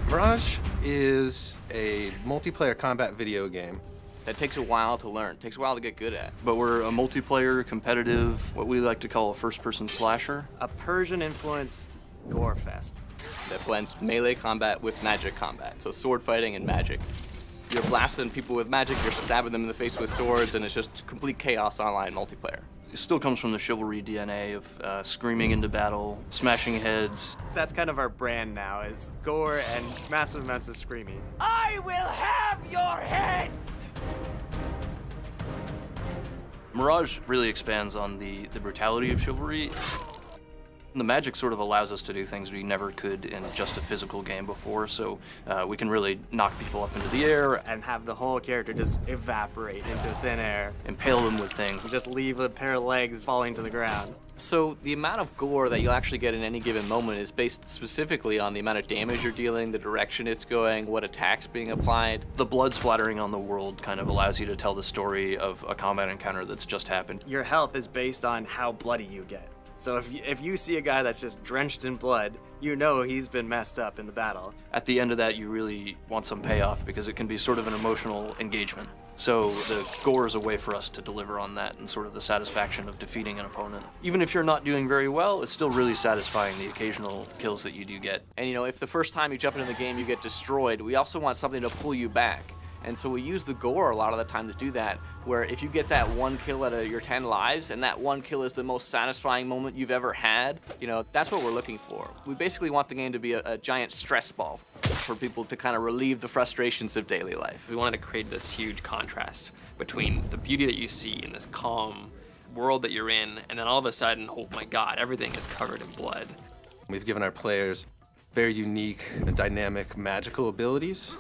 Mirage is a multiplayer combat video game. That takes a while to learn, takes a while to get good at. But we're a multiplayer, competitive, what we like to call a first-person slasher. A Persian-influenced Gore fest. That blends melee combat with magic combat, so sword fighting and magic. You're blasting people with magic, you're stabbing them in the face with swords, and it's just complete chaos online multiplayer. It still comes from the chivalry DNA of screaming into battle, smashing heads. That's kind of our brand now, is gore and massive amounts of screaming. I will have your heads! Mirage really expands on the brutality of chivalry. The magic sort of allows us to do things we never could in just a physical game before, so we can really knock people up into the air. And have the whole character just evaporate into thin air. Impale them with things. And just leave a pair of legs falling to the ground. So the amount of gore that you'll actually get in any given moment is based specifically on the amount of damage you're dealing, the direction it's going, what attacks being applied. The blood splattering on the world kind of allows you to tell the story of a combat encounter that's just happened. Your health is based on how bloody you get. So if you see a guy that's just drenched in blood, you know he's been messed up in the battle. At the end of that, you really want some payoff because it can be sort of an emotional engagement. So the gore is a way for us to deliver on that and sort of the satisfaction of defeating an opponent. Even if you're not doing very well, it's still really satisfying, the occasional kills that you do get. And you know, if the first time you jump into the game you get destroyed, we also want something to pull you back. And so we use the gore a lot of the time to do that, where if you get that one kill out of your 10 lives, and that one kill is the most satisfying moment you've ever had, you know, that's what we're looking for. We basically want the game to be a giant stress ball for people to kind of relieve the frustrations of daily life. We wanted to create this huge contrast between the beauty that you see in this calm world that you're in, and then all of a sudden, oh my God, everything is covered in blood. We've given our players very unique and dynamic magical abilities.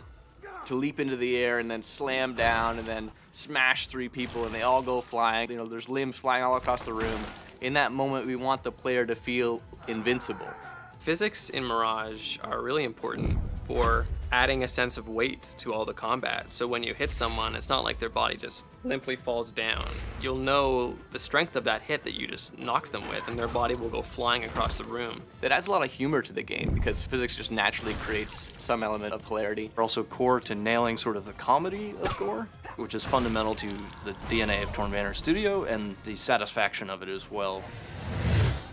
To leap into the air and then slam down and then smash 3 people and they all go flying. You know, there's limbs flying all across the room. In that moment, we want the player to feel invincible. Physics in Mirage are really important for adding a sense of weight to all the combat. So when you hit someone, it's not like their body just limply falls down. You'll know the strength of that hit that you just knocked them with, and their body will go flying across the room. That adds a lot of humor to the game because physics just naturally creates some element of hilarity. We're also core to nailing sort of the comedy of gore, which is fundamental to the DNA of Torn Banner Studio and the satisfaction of it as well.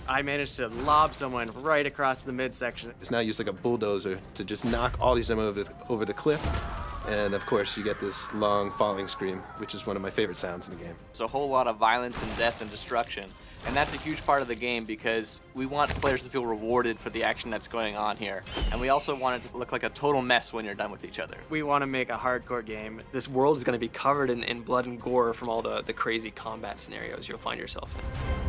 I managed to lob someone right across the midsection. It's now used like a bulldozer to just knock all these over the cliff. And of course, you get this long falling scream, which is one of my favorite sounds in the game. It's a whole lot of violence and death and destruction. And that's a huge part of the game because we want players to feel rewarded for the action that's going on here. And we also want it to look like a total mess when you're done with each other. We want to make a hardcore game. This world is going to be covered in blood and gore from all the crazy combat scenarios you'll find yourself in.